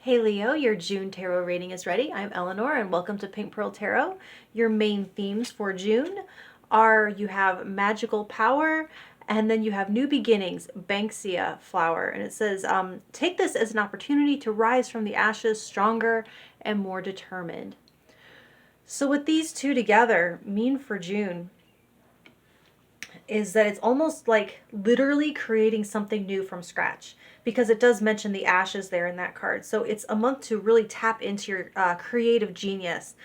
Hey Leo, your June tarot reading is ready. I'm Eleanor and welcome to Pink Pearl Tarot. Your main themes for June are you have magical power and then you have new beginnings, Banksia flower. And it says, take this as an opportunity to rise from the ashes stronger and more determined. So what these two together mean for June is that it's almost like literally creating something new from scratch, because it does mention the ashes there in that card. So it's a month to really tap into your creative genius,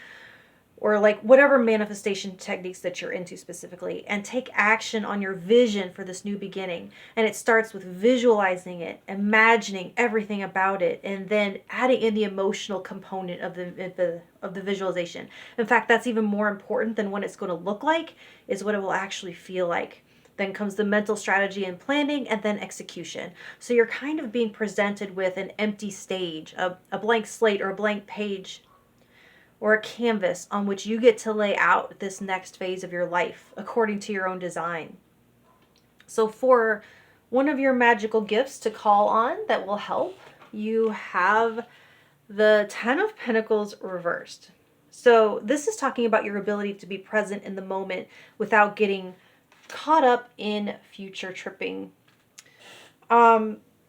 or like whatever manifestation techniques that you're into specifically, and take action on your vision for this new beginning. And it starts with visualizing it, imagining everything about it, and then adding in the emotional component of the visualization. In fact, that's even more important than what it's going to look like, is what it will actually feel like. Then comes the mental strategy and planning, and then execution. So you're kind of being presented with an empty stage, a blank slate or a blank page, or a canvas on which you get to lay out this next phase of your life according to your own design. So for one of your magical gifts to call on that will help, you have the Ten of Pentacles reversed. So this is talking about your ability to be present in the moment without getting caught up in future tripping.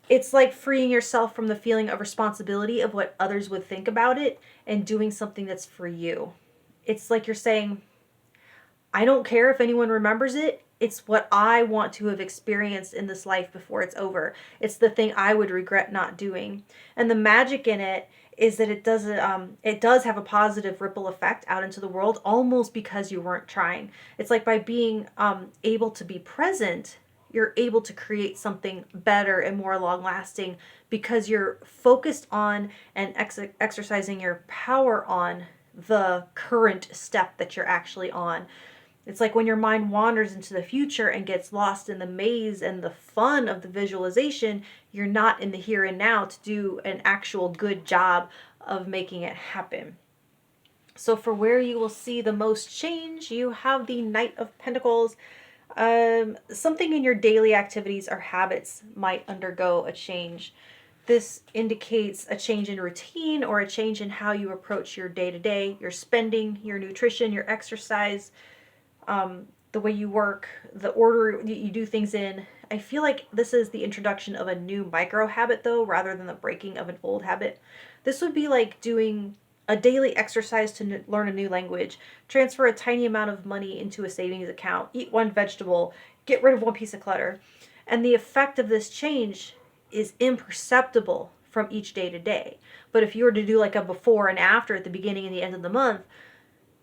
It's like freeing yourself from the feeling of responsibility of what others would think about it and doing something that's for you. It's like you're saying, I don't care if anyone remembers it. It's what I want to have experienced in this life before it's over. It's the thing I would regret not doing. And the magic in it is that it does have a positive ripple effect out into the world, almost because you weren't trying. It's like by being able to be present, you're able to create something better and more long lasting, because you're focused on and exercising your power on the current step that you're actually on. It's like when your mind wanders into the future and gets lost in the maze and the fun of the visualization, you're not in the here and now to do an actual good job of making it happen. So for where you will see the most change, you have the Knight of Pentacles. Something in your daily activities or habits might undergo a change. This indicates a change in routine or a change in how you approach your day-to-day, your spending, your nutrition, your exercise, the way you work, the order you do things in. I feel like this is the introduction of a new micro habit, though, rather than the breaking of an old habit. This would be like doing a daily exercise to learn a new language, transfer a tiny amount of money into a savings account, eat one vegetable, get rid of one piece of clutter. And the effect of this change is imperceptible from each day to day. But if you were to do like a before and after at the beginning and the end of the month,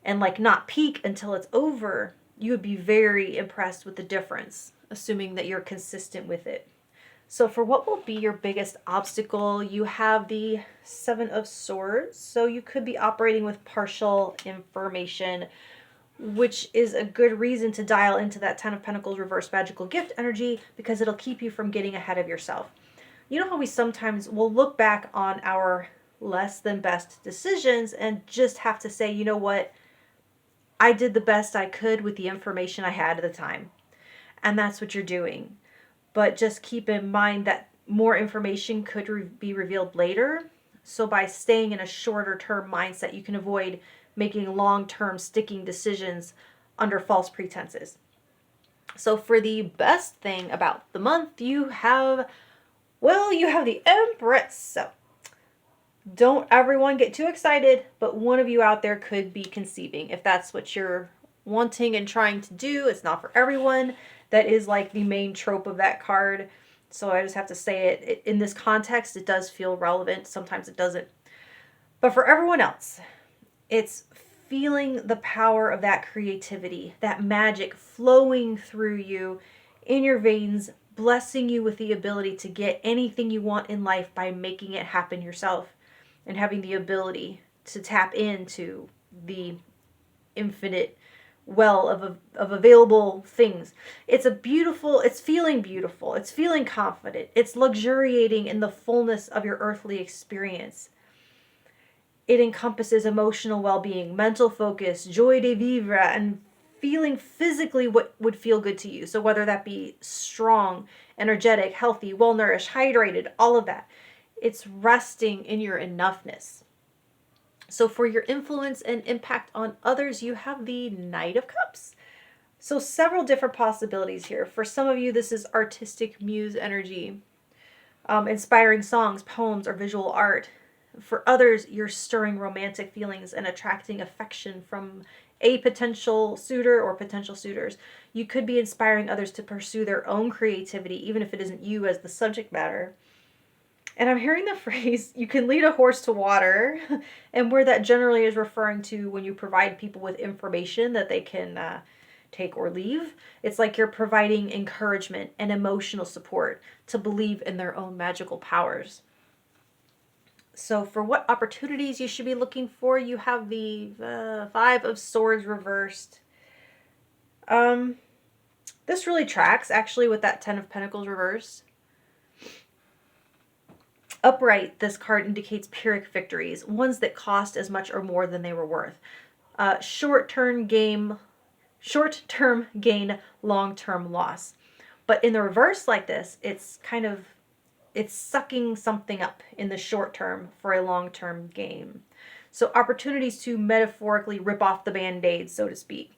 and like not peak until it's over, you would be very impressed with the difference, assuming that you're consistent with it. So for what will be your biggest obstacle, you have the Seven of Swords. So you could be operating with partial information, which is a good reason to dial into that Ten of Pentacles reverse magical gift energy, because it'll keep you from getting ahead of yourself. You know how we sometimes will look back on our less than best decisions and just have to say, you know what? I did the best I could with the information I had at the time. And that's what you're doing. But just keep in mind that more information could be revealed later. So by staying in a shorter term mindset, you can avoid making long-term sticking decisions under false pretenses. So for the best thing about the month, you have the Empress. So don't everyone get too excited, but one of you out there could be conceiving. If that's what you're wanting and trying to do, it's not for everyone. That is like the main trope of that card. So I just have to say it. In this context, it does feel relevant. Sometimes it doesn't. But for everyone else, it's feeling the power of that creativity, that magic flowing through you in your veins, blessing you with the ability to get anything you want in life by making it happen yourself, and having the ability to tap into the infinite well of available things. It's feeling beautiful, it's feeling confident, it's luxuriating in the fullness of your earthly experience. It encompasses emotional well-being, mental focus, joie de vivre, and feeling physically what would feel good to you. So whether that be strong, energetic, healthy, well-nourished, hydrated, all of that. It's resting in your enoughness. So for your influence and impact on others, you have the Knight of Cups. So several different possibilities here. For some of you, this is artistic muse energy, inspiring songs, poems, or visual art. For others, you're stirring romantic feelings and attracting affection from a potential suitor or potential suitors. You could be inspiring others to pursue their own creativity, even if it isn't you as the subject matter. And I'm hearing the phrase, you can lead a horse to water, and where that generally is referring to when you provide people with information that they can take or leave. It's like you're providing encouragement and emotional support to believe in their own magical powers. So for what opportunities you should be looking for, you have the Five of Swords reversed. This really tracks actually with that Ten of Pentacles reversed. Upright, this card indicates Pyrrhic victories, ones that cost as much or more than they were worth. Short-term gain, long-term loss. But in the reverse like this, it's sucking something up in the short term for a long-term gain. So opportunities to metaphorically rip off the band-aid, so to speak.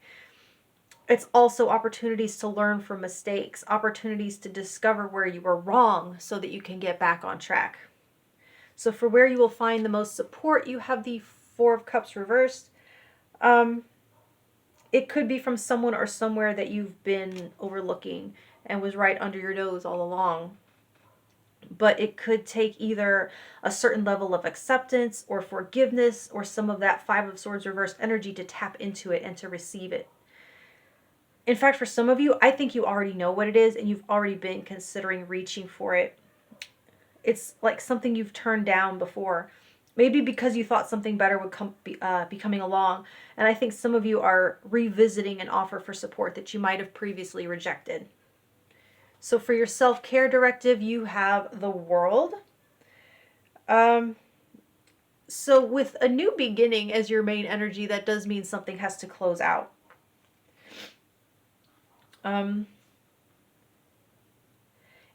It's also opportunities to learn from mistakes, opportunities to discover where you were wrong so that you can get back on track. So for where you will find the most support, you have the Four of Cups reversed. It could be from someone or somewhere that you've been overlooking and was right under your nose all along. But it could take either a certain level of acceptance or forgiveness or some of that Five of Swords reversed energy to tap into it and to receive it. In fact, for some of you, I think you already know what it is and you've already been considering reaching for it. It's like something you've turned down before. Maybe because you thought something better would be coming along. And I think some of you are revisiting an offer for support that you might have previously rejected. So for your self-care directive, you have the World. So with a new beginning as your main energy, that does mean something has to close out.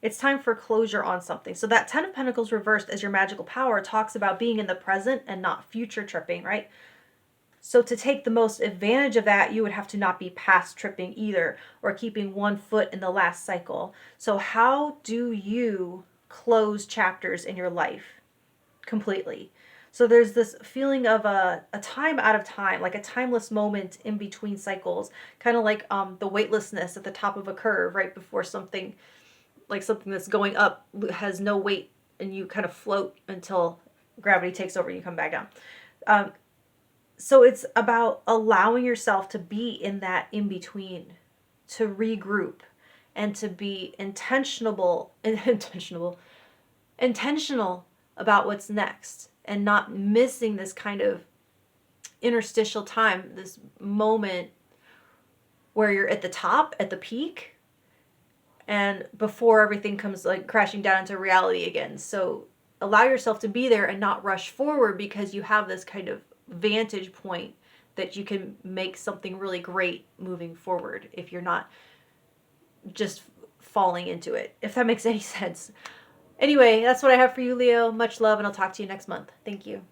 It's time for closure on something. So that Ten of Pentacles reversed as your magical power talks about being in the present and not future tripping, right? So to take the most advantage of that, you would have to not be past tripping either, or keeping one foot in the last cycle. So how do you close chapters in your life completely? So there's this feeling of a time out of time, like a timeless moment in between cycles, kind of like the weightlessness at the top of a curve right before something, like something that's going up has no weight and you kind of float until gravity takes over and you come back down. So it's about allowing yourself to be in that in between, to regroup and to be intentional about what's next and not missing this kind of interstitial time, this moment where you're at the top, at the peak, and before everything comes like crashing down into reality again. So allow yourself to be there and not rush forward, because you have this kind of vantage point that you can make something really great moving forward if you're not just falling into it, if that makes any sense. Anyway, that's what I have for you, Leo. Much love, and I'll talk to you next month. Thank you.